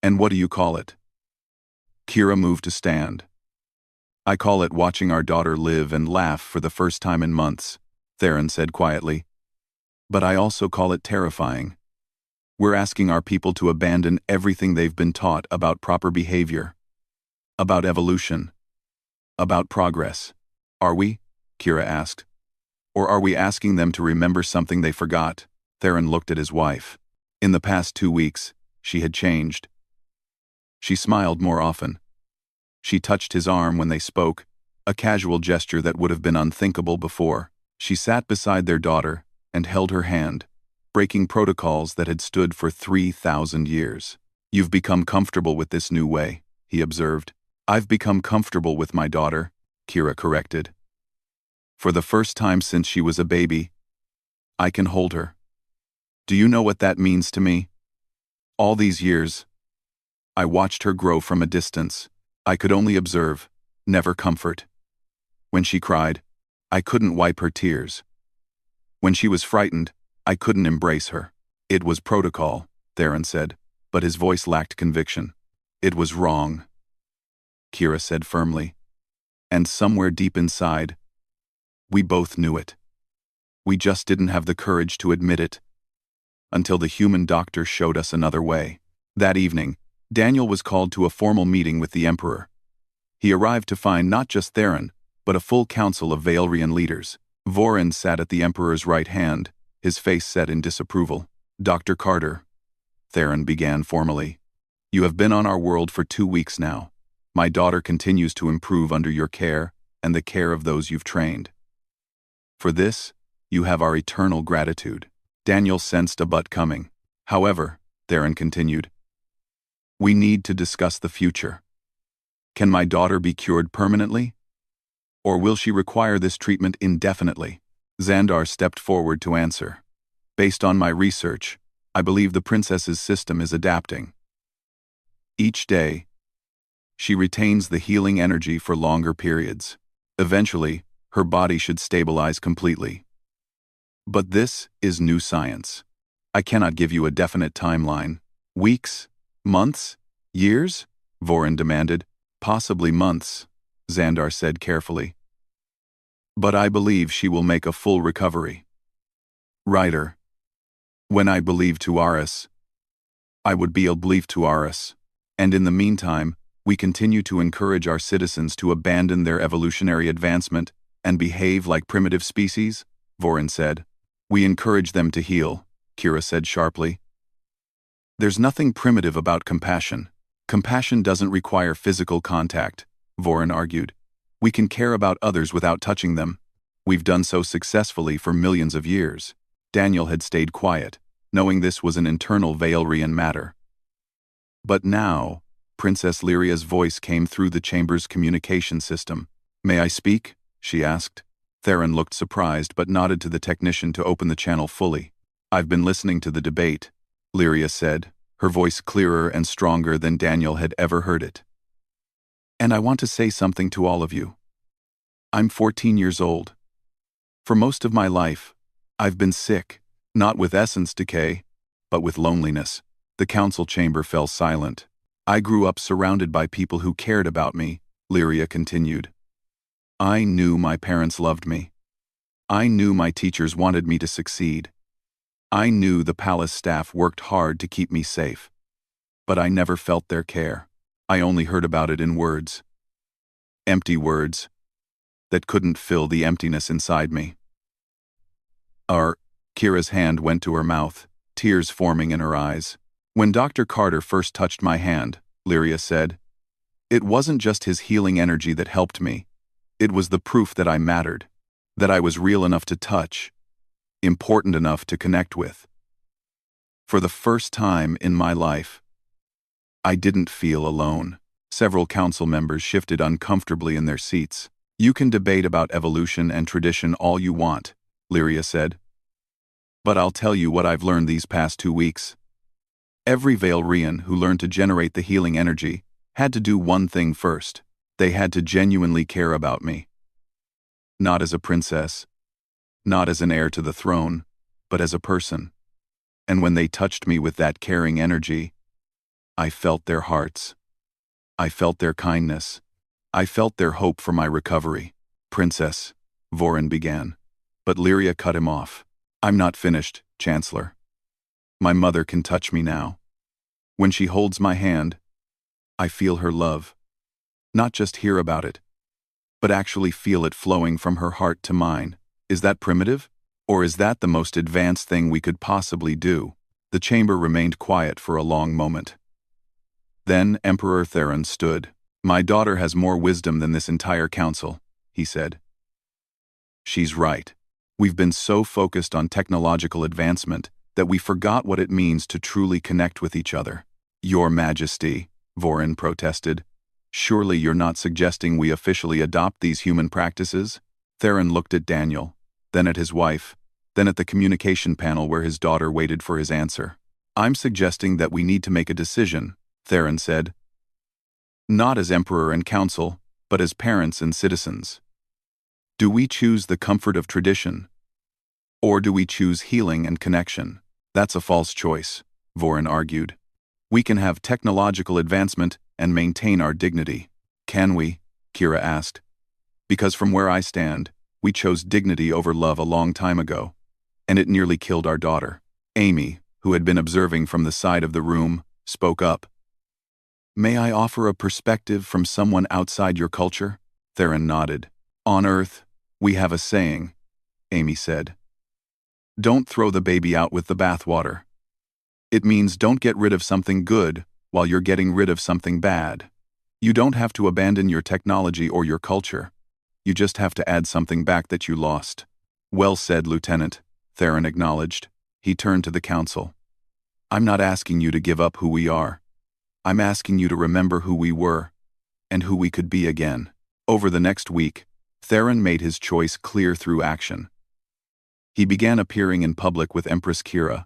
S1: "And what do you call it?" Kira moved to stand. "I call it watching our daughter live and laugh for the first time in months," Theron said quietly. "But I also call it terrifying. We're asking our people to abandon everything they've been taught about proper behavior, about evolution, about progress. Are we?" Kira asked. "Or are we asking them to remember something they forgot?" Theron looked at his wife. In the past 2 weeks, she had changed. She smiled more often. She touched his arm when they spoke, a casual gesture that would have been unthinkable before. She sat beside their daughter and held her hand, breaking protocols that had stood for 3,000 years. "You've become comfortable with this new way," he observed. "I've become comfortable with my daughter," Kira corrected. "For the first time since she was a baby, I can hold her. Do you know what that means to me? All these years, I watched her grow from a distance. I could only observe, never comfort. When she cried, I couldn't wipe her tears. When she was frightened, I couldn't embrace her. It was protocol, Theron said, but his voice lacked conviction. It was wrong, Kira said firmly. And somewhere deep inside, we both knew it. We just didn't have the courage to admit it. Until the human doctor showed us another way. That evening, Daniel was called to a formal meeting with the Emperor. He arrived to find not just Theron, but a full council of Vaelrian leaders. Vorin sat at the Emperor's right hand, his face set in disapproval. Dr. Carter, Theron began formally. You have been on our world for 2 weeks now. My daughter continues to improve under your care and the care of those you've trained. For this, you have our eternal gratitude. Daniel sensed a but coming. However, Theron continued, we need to discuss the future. Can my daughter be cured permanently? Or will she require this treatment indefinitely? Xandar stepped forward to answer. Based on my research, I believe the princess's system is adapting. Each day, she retains the healing energy for longer periods. Eventually, her body should stabilize completely. But this is new science. I cannot give you a definite timeline. Weeks? Months? Years? Vorin demanded. Possibly months, Xandar said carefully. But I believe she will make a full recovery. Writer. When I believe Tuaris, I would be a belief Tuaris. And in the meantime, we continue to encourage our citizens to abandon their evolutionary advancement and behave like primitive species, Vorin said. We encourage them to heal, Kira said sharply. There's nothing primitive about compassion. Compassion doesn't require physical contact, Vorin argued. We can care about others without touching them. We've done so successfully for millions of years. Daniel had stayed quiet, knowing this was an internal Vaelrian matter. But now, Princess Lyria's voice came through the chamber's communication system. May I speak? She asked. Theron looked surprised but nodded to the technician to open the channel fully. I've been listening to the debate, Lyria said, her voice clearer and stronger than Daniel had ever heard it. And I want to say something to all of you. I'm 14 years old. For most of my life, I've been sick, not with essence decay, but with loneliness. The council chamber fell silent. I grew up surrounded by people who cared about me, Lyria continued. I knew my parents loved me. I knew my teachers wanted me to succeed. I knew the palace staff worked hard to keep me safe. But I never felt their care. I only heard about it in words. Empty words that couldn't fill the emptiness inside me. Kira's hand went to her mouth, tears forming in her eyes. When Dr. Carter first touched my hand, Lyria said, it wasn't just his healing energy that helped me. It was the proof that I mattered, that I was real enough to touch, important enough to connect with. For the first time in my life, I didn't feel alone. Several council members shifted uncomfortably in their seats. You can debate about evolution and tradition all you want, Lyria said. But I'll tell you what I've learned these past 2 weeks. Every Vaelrian who learned to generate the healing energy had to do one thing first. They had to genuinely care about me. Not as a princess, not as an heir to the throne, but as a person. And when they touched me with that caring energy, I felt their hearts. I felt their kindness. I felt their hope for my recovery. Princess, Vorin began. But Lyria cut him off. I'm not finished, Chancellor. My mother can touch me now. When she holds my hand, I feel her love. Not just hear about it, but actually feel it flowing from her heart to mine. Is that primitive? Or is that the most advanced thing we could possibly do? The chamber remained quiet for a long moment. Then Emperor Theron stood. My daughter has more wisdom than this entire council, he said. She's right. We've been so focused on technological advancement that we forgot what it means to truly connect with each other. Your Majesty, Vorin protested. Surely you're not suggesting we officially adopt these human practices? Theron looked at Daniel, then at his wife, then at the communication panel where his daughter waited for his answer. I'm suggesting that we need to make a decision, Theron said. Not as Emperor and Council, but as parents and citizens. Do we choose the comfort of tradition, Or do we choose healing and connection? That's a false choice, Vorin argued. We can have technological advancement and maintain our dignity. Can we? Kira asked. Because from where I stand, we chose dignity over love a long time ago, and it nearly killed our daughter. Amy, who had been observing from the side of the room, spoke up. May I offer a perspective from someone outside your culture? Theron nodded. On Earth, we have a saying, Amy said. Don't throw the baby out with the bathwater. It means don't get rid of something good while you're getting rid of something bad. You don't have to abandon your technology or your culture. You just have to add something back that you lost. Well said, Lieutenant, Theron acknowledged. He turned to the council. I'm not asking you to give up who we are. I'm asking you to remember who we were, and who we could be again. Over the next week, Theron made his choice clear through action. He began appearing in public with Empress Kira.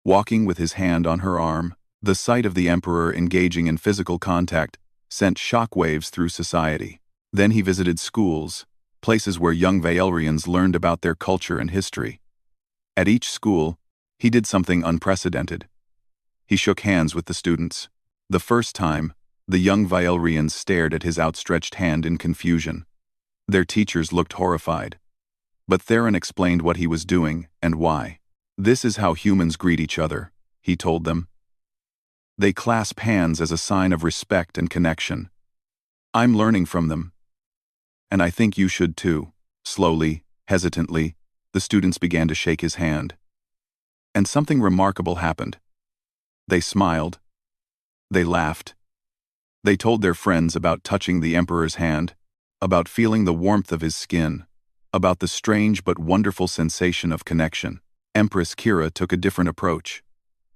S1: Walking with his hand on her arm, the sight of the Emperor engaging in physical contact sent shockwaves through society. Then he visited schools, places where young Vaelrians learned about their culture and history. At each school, he did something unprecedented. He shook hands with the students. The first time, the young Vaelrians stared at his outstretched hand in confusion. Their teachers looked horrified. But Theron explained what he was doing and why. This is how humans greet each other, he told them. They clasp hands as a sign of respect and connection. I'm learning from them. And I think you should too. Slowly, hesitantly, the students began to shake his hand. And something remarkable happened. They smiled. They laughed. They told their friends about touching the Emperor's hand, about feeling the warmth of his skin, about the strange but wonderful sensation of connection. Empress Kira took a different approach.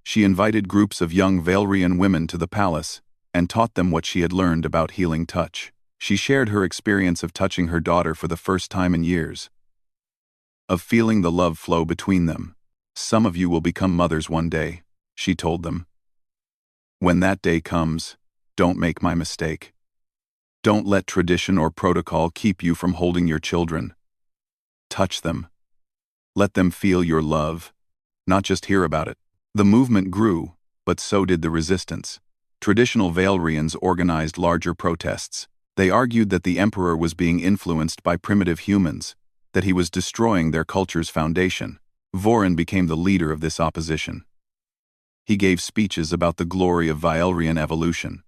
S1: She invited groups of young Vaelrian women to the palace and taught them what she had learned about healing touch. She shared her experience of touching her daughter for the first time in years, of feeling the love flow between them. Some of you will become mothers one day, she told them. When that day comes, don't make my mistake. Don't let tradition or protocol keep you from holding your children. Touch them. Let them feel your love, not just hear about it. The movement grew, but so did the resistance. Traditional Vaelrians organized larger protests. They argued that the Emperor was being influenced by primitive humans, that he was destroying their culture's foundation. Vorin became the leader of this opposition. He gave speeches about the glory of Vaelrian evolution,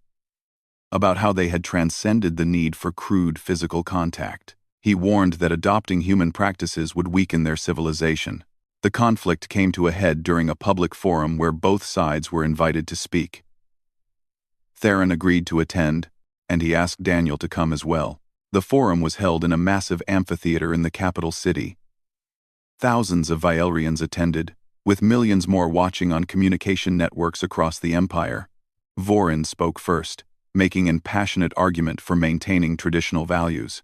S1: about how they had transcended the need for crude physical contact. He warned that adopting human practices would weaken their civilization. The conflict came to a head during a public forum where both sides were invited to speak. Theron agreed to attend, and he asked Daniel to come as well. The forum was held in a massive amphitheater in the capital city. Thousands of Vaelrians attended, with millions more watching on communication networks across the empire. Vorin spoke first, making an passionate argument for maintaining traditional values.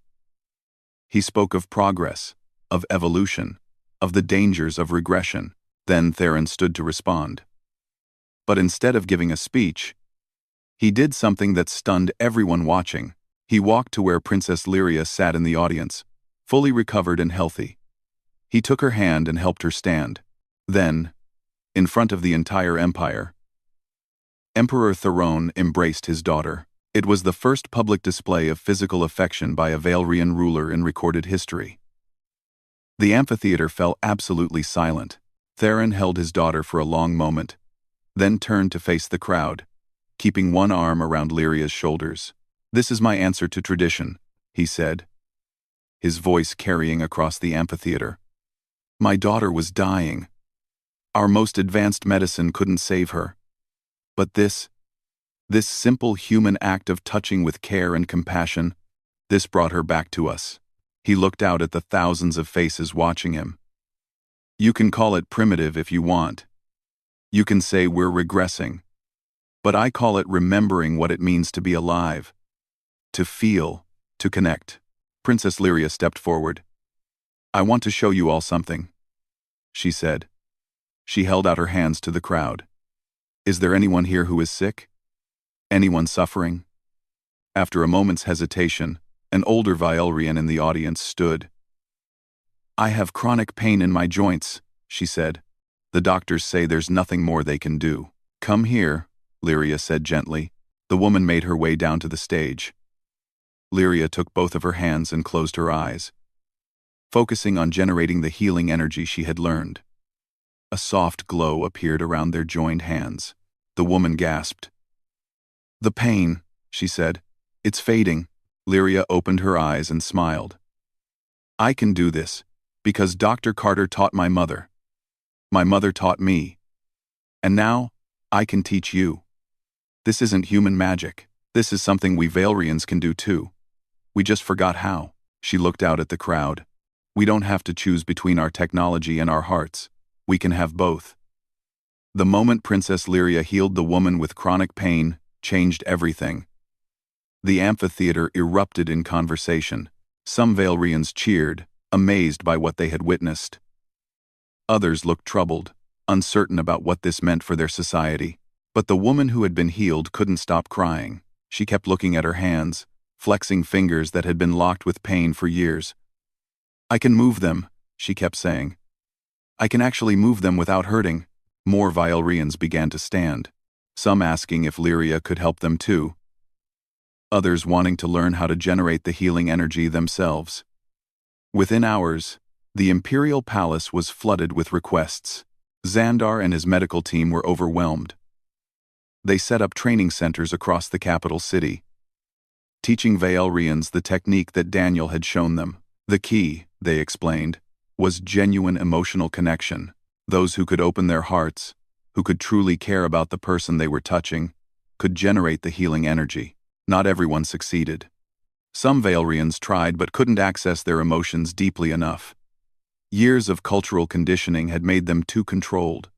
S1: He spoke of progress, of evolution, of the dangers of regression. Then Theron stood to respond. But instead of giving a speech, he did something that stunned everyone watching. He walked to where Princess Lyria sat in the audience, fully recovered and healthy. He took her hand and helped her stand. Then, in front of the entire empire, Emperor Theron embraced his daughter. It was the first public display of physical affection by a Vaelrian ruler in recorded history. The amphitheater fell absolutely silent. Theron held his daughter for a long moment, then turned to face the crowd, keeping one arm around Lyria's shoulders. This is my answer to tradition, he said, his voice carrying across the amphitheater. My daughter was dying. Our most advanced medicine couldn't save her. But this simple human act of touching with care and compassion, this brought her back to us. He looked out at the thousands of faces watching him. You can call it primitive if you want. You can say we're regressing. But I call it remembering what it means to be alive. To feel, to connect. Princess Lyria stepped forward. I want to show you all something, she said. She held out her hands to the crowd. Is there anyone here who is sick? Anyone suffering? After a moment's hesitation, an older Vaelrian in the audience stood. I have chronic pain in my joints, she said. The doctors say there's nothing more they can do. Come here, Lyria said gently. The woman made her way down to the stage. Lyria took both of her hands and closed her eyes, focusing on generating the healing energy she had learned. A soft glow appeared around their joined hands. The woman gasped. The pain, she said. It's fading. Lyria opened her eyes and smiled. I can do this, because Dr. Carter taught my mother. My mother taught me. And now, I can teach you. This isn't human magic. This is something we Valerians can do too. We just forgot how. She looked out at the crowd. We don't have to choose between our technology and our hearts. We can have both. The moment Princess Lyria healed the woman with chronic pain changed everything. The amphitheater erupted in conversation. Some Valerians cheered, amazed by what they had witnessed. Others looked troubled, uncertain about what this meant for their society. But the woman who had been healed couldn't stop crying. She kept looking at her hands, flexing fingers that had been locked with pain for years. I can move them, she kept saying. I can actually move them without hurting. More Valerians began to stand, some asking if Lyria could help them too. Others wanting to learn how to generate the healing energy themselves. Within hours, the Imperial Palace was flooded with requests. Xandar and his medical team were overwhelmed. They set up training centers across the capital city, teaching Valerians the technique that Daniel had shown them. The key, they explained, was genuine emotional connection. Those who could open their hearts, who could truly care about the person they were touching, could generate the healing energy. Not everyone succeeded. Some Valerians tried but couldn't access their emotions deeply enough. Years of cultural conditioning had made them too controlled,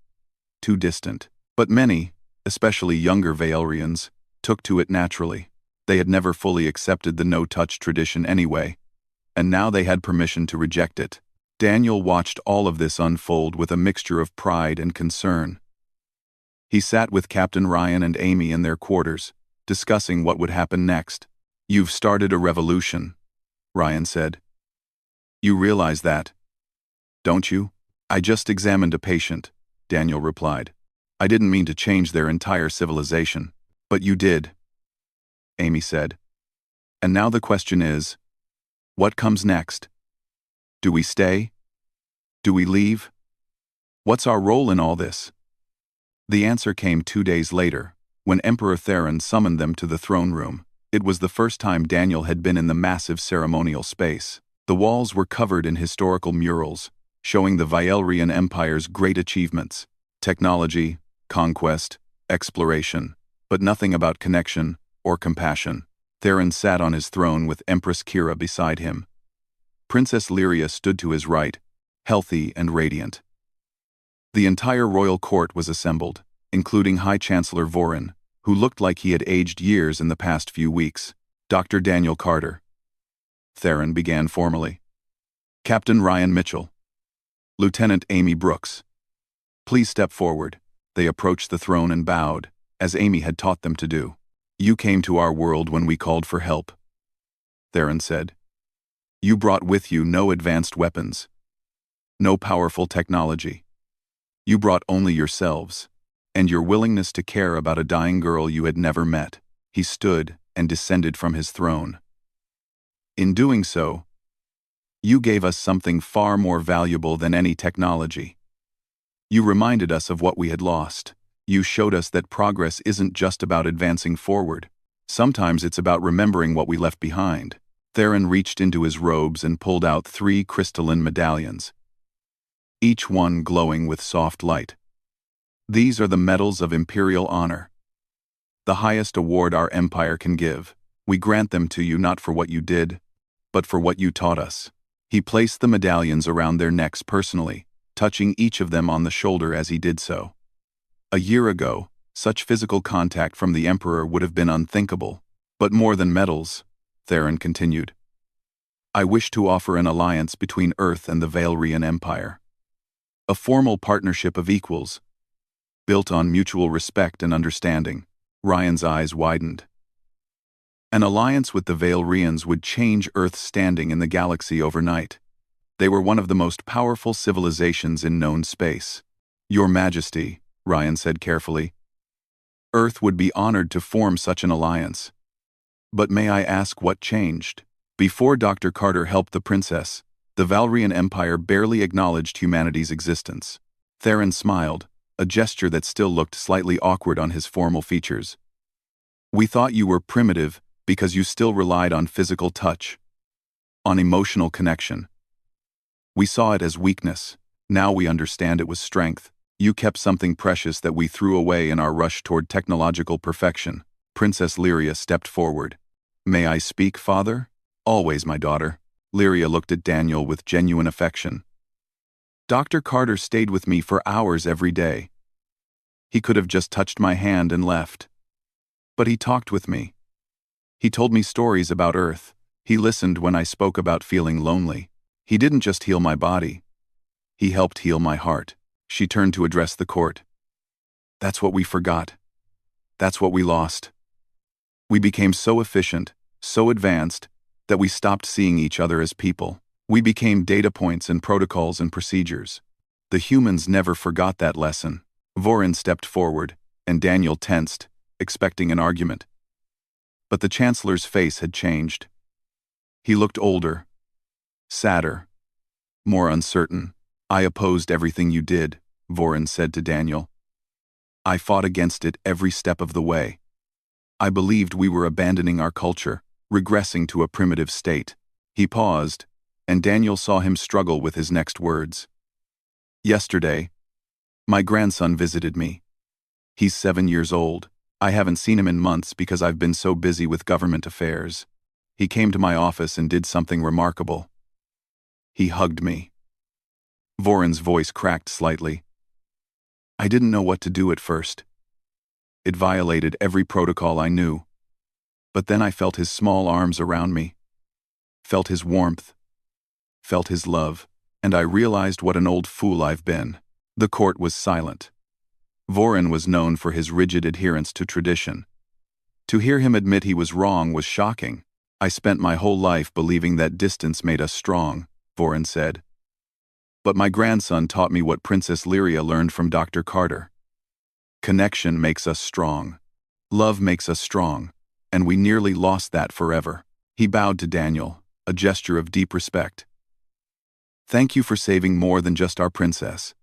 S1: too distant. But many, especially younger Valerians, took to it naturally. They had never fully accepted the no-touch tradition anyway, and now they had permission to reject it. Daniel watched all of this unfold with a mixture of pride and concern. He sat with Captain Ryan and Amy in their quarters, discussing what would happen next. You've started a revolution, Ryan said. You realize that, don't you? I just examined a patient, Daniel replied. I didn't mean to change their entire civilization. But you did, Amy said. And now the question is, what comes next? Do we stay? Do we leave? What's our role in all this? The answer came 2 days later, when Emperor Theron summoned them to the throne room. It was the first time Daniel had been in the massive ceremonial space. The walls were covered in historical murals, showing the Valerian Empire's great achievements: technology, conquest, exploration, but nothing about connection or compassion. Theron sat on his throne with Empress Kira beside him. Princess Lyria stood to his right, healthy and radiant. The entire royal court was assembled, including High Chancellor Vorin, who looked like he had aged years in the past few weeks. Dr. Daniel Carter. Theron began formally. Captain Ryan Mitchell. Lieutenant Amy Brooks. Please step forward. They approached the throne and bowed, as Amy had taught them to do. You came to our world when we called for help, Theron said. You brought with you no advanced weapons, no powerful technology. You brought only yourselves, and your willingness to care about a dying girl you had never met. He stood and descended from his throne. In doing so, you gave us something far more valuable than any technology. You reminded us of what we had lost. You showed us that progress isn't just about advancing forward. Sometimes it's about remembering what we left behind. Theron reached into his robes and pulled out 3 crystalline medallions, each one glowing with soft light. These are the medals of Imperial Honor, the highest award our empire can give. We grant them to you not for what you did, but for what you taught us. He placed the medallions around their necks personally, touching each of them on the shoulder as he did so. A year ago, such physical contact from the Emperor would have been unthinkable. But more than medals, Theron continued, I wish to offer an alliance between Earth and the Valerian Empire. A formal partnership of equals, built on mutual respect and understanding. Ryan's eyes widened. An alliance with the Valerians would change Earth's standing in the galaxy overnight. They were one of the most powerful civilizations in known space. Your Majesty, Ryan said carefully, Earth would be honored to form such an alliance. But may I ask what changed? Before Dr. Carter helped the princess, the Valrian Empire barely acknowledged humanity's existence. Theron smiled, a gesture that still looked slightly awkward on his formal features. We thought you were primitive because you still relied on physical touch, on emotional connection. We saw it as weakness. Now we understand it was strength. You kept something precious that we threw away in our rush toward technological perfection. Princess Lyria stepped forward. May I speak, father? Always, my daughter. Lyria looked at Daniel with genuine affection. Dr. Carter stayed with me for hours every day. He could have just touched my hand and left. But he talked with me. He told me stories about Earth. He listened when I spoke about feeling lonely. He didn't just heal my body. He helped heal my heart. She turned to address the court. That's what we forgot. That's what we lost. We became so efficient, so advanced, that we stopped seeing each other as people. We became data points and protocols and procedures. The humans never forgot that lesson. Vorin stepped forward, and Daniel tensed, expecting an argument. But the Chancellor's face had changed. He looked older, sadder, more uncertain. I opposed everything you did, Vorin said to Daniel. I fought against it every step of the way. I believed we were abandoning our culture, regressing to a primitive state. He paused, and Daniel saw him struggle with his next words. Yesterday, my grandson visited me. He's 7 years old. I haven't seen him in months because I've been so busy with government affairs. He came to my office and did something remarkable. He hugged me. Vorin's voice cracked slightly. I didn't know what to do at first. It violated every protocol I knew. But then I felt his small arms around me, felt his warmth, felt his love, and I realized what an old fool I've been. The court was silent. Vorin was known for his rigid adherence to tradition. To hear him admit he was wrong was shocking. I spent my whole life believing that distance made us strong, Vorin said. But my grandson taught me what Princess Lyria learned from Dr. Carter. Connection makes us strong. Love makes us strong. And we nearly lost that forever. He bowed to Daniel, a gesture of deep respect. Thank you for saving more than just our princess.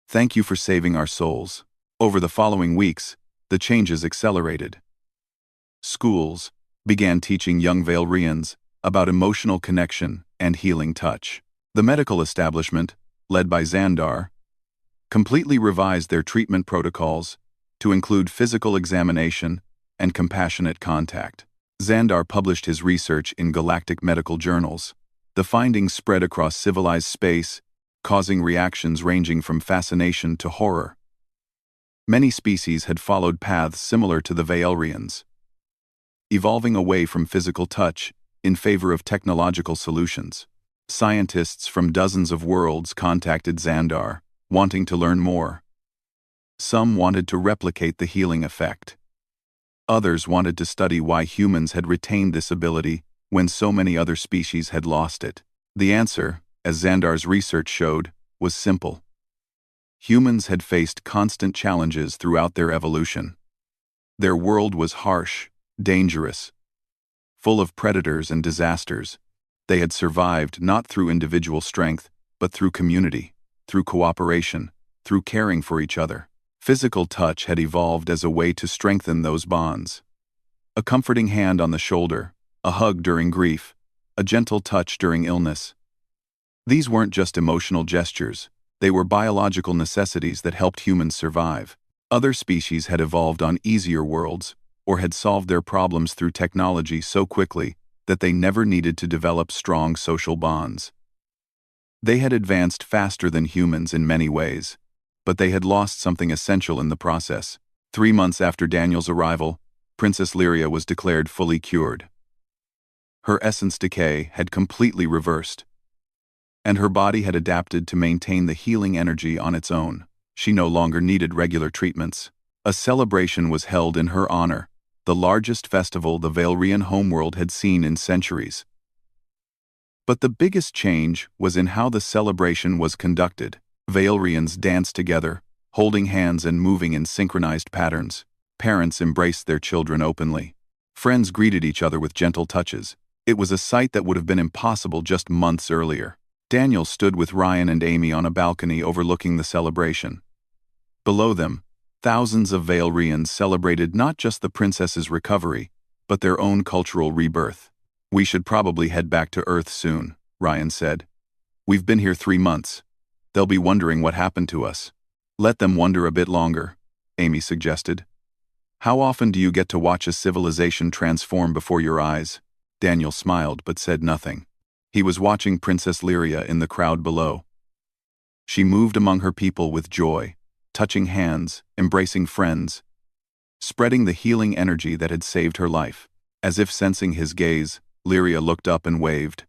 S1: Thank you for saving our souls. Over the following weeks, the changes accelerated. Schools began teaching young Valrians about emotional connection and healing touch. The medical establishment, led by Xandar, completely revised their treatment protocols to include physical examination and compassionate contact. Xandar published his research in galactic medical journals. The findings spread across civilized space, causing reactions ranging from fascination to horror. Many species had followed paths similar to the Valrians, evolving away from physical touch in favor of technological solutions. Scientists from dozens of worlds contacted Xandar, wanting to learn more. Some wanted to replicate the healing effect. Others wanted to study why humans had retained this ability when so many other species had lost it. The answer, as Xandar's research showed, was simple. Humans had faced constant challenges throughout their evolution. Their world was harsh, dangerous, full of predators and disasters. They had survived not through individual strength, but through community, through cooperation, through caring for each other. Physical touch had evolved as a way to strengthen those bonds. A comforting hand on the shoulder, a hug during grief, a gentle touch during illness. These weren't just emotional gestures, they were biological necessities that helped humans survive. Other species had evolved on easier worlds, or had solved their problems through technology so quickly that they never needed to develop strong social bonds. They had advanced faster than humans in many ways, but they had lost something essential in the process. 3 months after Daniel's arrival, Princess Lyria was declared fully cured. Her essence decay had completely reversed, and her body had adapted to maintain the healing energy on its own. She no longer needed regular treatments. A celebration was held in her honor, the largest festival the Valrian homeworld had seen in centuries. But the biggest change was in how the celebration was conducted. Valerians danced together, holding hands and moving in synchronized patterns. Parents embraced their children openly. Friends greeted each other with gentle touches. It was a sight that would have been impossible just months earlier. Daniel stood with Ryan and Amy on a balcony overlooking the celebration. Below them, thousands of Valerians celebrated not just the princess's recovery, but their own cultural rebirth. "We should probably head back to Earth soon," Ryan said. "We've been here 3 months. They'll be wondering what happened to us." "Let them wonder a bit longer," Amy suggested. "How often do you get to watch a civilization transform before your eyes?" Daniel smiled but said nothing. He was watching Princess Lyria in the crowd below. She moved among her people with joy, touching hands, embracing friends, spreading the healing energy that had saved her life. As if sensing his gaze, Lyria looked up and waved.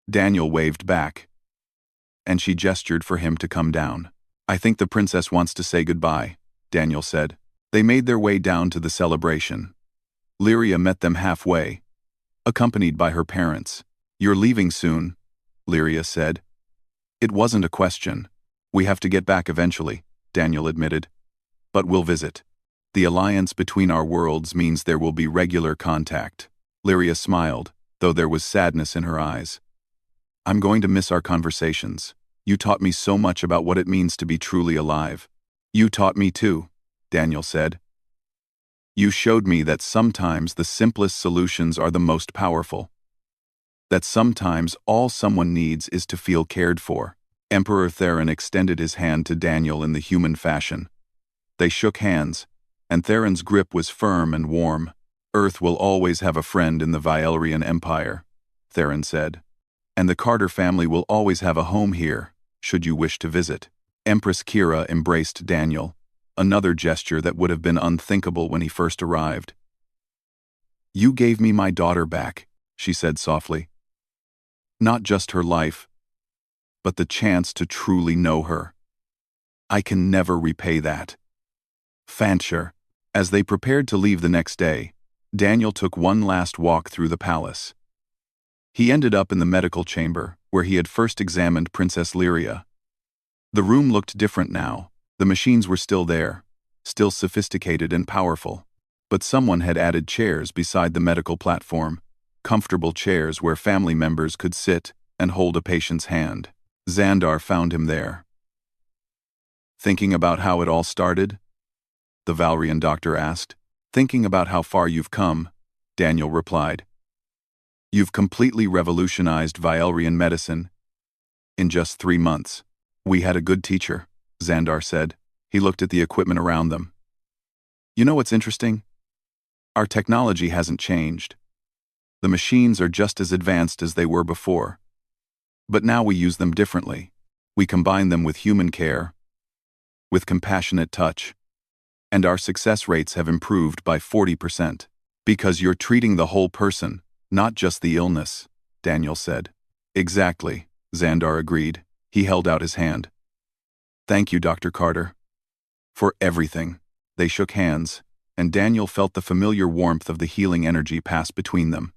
S1: Daniel waved back, and she gestured for him to come down. "I think the princess wants to say goodbye," Daniel said. They made their way down to the celebration. Lyria met them halfway, accompanied by her parents. "You're leaving soon," Lyria said. "It wasn't a question. We have to get back eventually," Daniel admitted. "But we'll visit. The alliance between our worlds means there will be regular contact." Lyria smiled, though there was sadness in her eyes. "I'm going to miss our conversations. You taught me so much about what it means to be truly alive." "You taught me too," Daniel said. "You showed me that sometimes the simplest solutions are the most powerful. That sometimes all someone needs is to feel cared for." Emperor Theron extended his hand to Daniel in the human fashion. They shook hands, and Theron's grip was firm and warm. "Earth will always have a friend in the Valerian Empire," Theron said. "And the Carter family will always have a home here, should you wish to visit." Empress Kira embraced Daniel, another gesture that would have been unthinkable when he first arrived. "You gave me my daughter back," she said softly. "Not just her life, but the chance to truly know her. I can never repay that." Fancher. As they prepared to leave the next day, Daniel took one last walk through the palace. He ended up in the medical chamber, where he had first examined Princess Lyria. The room looked different now. The machines were still there, still sophisticated and powerful. But someone had added chairs beside the medical platform, comfortable chairs where family members could sit and hold a patient's hand. Xandar found him there. "Thinking about how it all started?" the Valerian doctor asked. "Thinking about how far you've come," Daniel replied. "You've completely revolutionized Valerian medicine in just 3 months." "We had a good teacher," Xandar said. He looked at the equipment around them. "You know what's interesting? Our technology hasn't changed. The machines are just as advanced as they were before. But now we use them differently. We combine them with human care, with compassionate touch. And our success rates have improved by 40%. Because you're treating the whole person, not just the illness," Daniel said. "Exactly," Xandar agreed. He held out his hand. "Thank you, Dr. Carter. For everything." They shook hands, and Daniel felt the familiar warmth of the healing energy pass between them.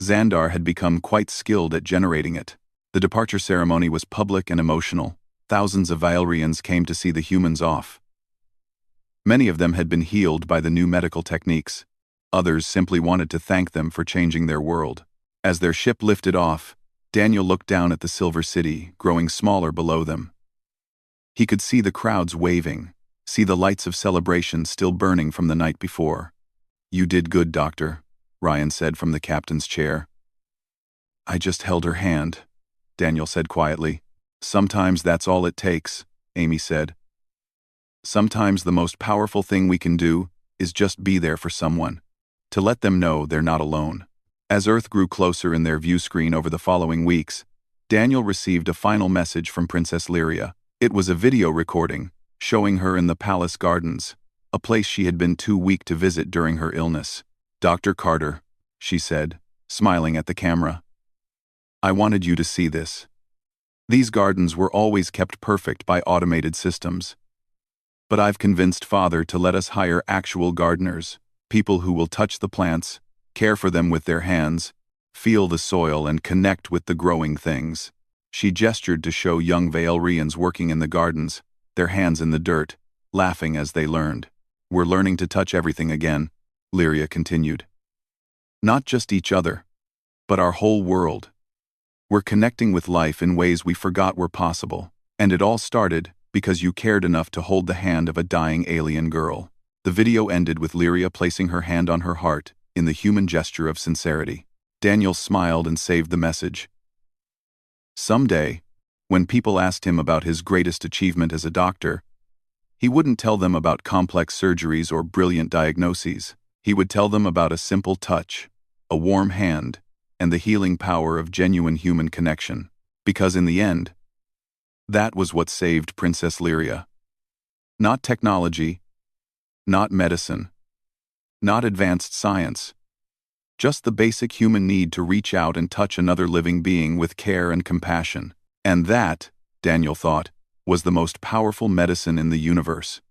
S1: Xandar had become quite skilled at generating it. The departure ceremony was public and emotional. Thousands of Valerians came to see the humans off. Many of them had been healed by the new medical techniques. Others simply wanted to thank them for changing their world. As their ship lifted off, Daniel looked down at the Silver City, growing smaller below them. He could see the crowds waving, see the lights of celebration still burning from the night before. "You did good, Doctor," Ryan said from the captain's chair. "I just held her hand," Daniel said quietly. "Sometimes that's all it takes," Amy said. "Sometimes the most powerful thing we can do is just be there for someone, to let them know they're not alone." As Earth grew closer in their view screen over the following weeks, Daniel received a final message from Princess Lyria. It was a video recording, showing her in the palace gardens, a place she had been too weak to visit during her illness. "Dr. Carter," she said, smiling at the camera. "I wanted you to see this. These gardens were always kept perfect by automated systems. But I've convinced Father to let us hire actual gardeners, people who will touch the plants, care for them with their hands, feel the soil and connect with the growing things. She gestured to show young Vaelrians working in the gardens, their hands in the dirt, laughing as they learned. We're learning to touch everything again, Lyria continued. Not just each other, but our whole world. We're connecting with life in ways we forgot were possible. And it all started because you cared enough to hold the hand of a dying alien girl. The video ended with Lyria placing her hand on her heart in the human gesture of sincerity. Daniel smiled and saved the message. Someday, when people asked him about his greatest achievement as a doctor, he wouldn't tell them about complex surgeries or brilliant diagnoses. He would tell them about a simple touch, a warm hand, and the healing power of genuine human connection. Because in the end, that was what saved Princess Lyria. Not technology, not medicine, not advanced science, just the basic human need to reach out and touch another living being with care and compassion. And that, Daniel thought, was the most powerful medicine in the universe.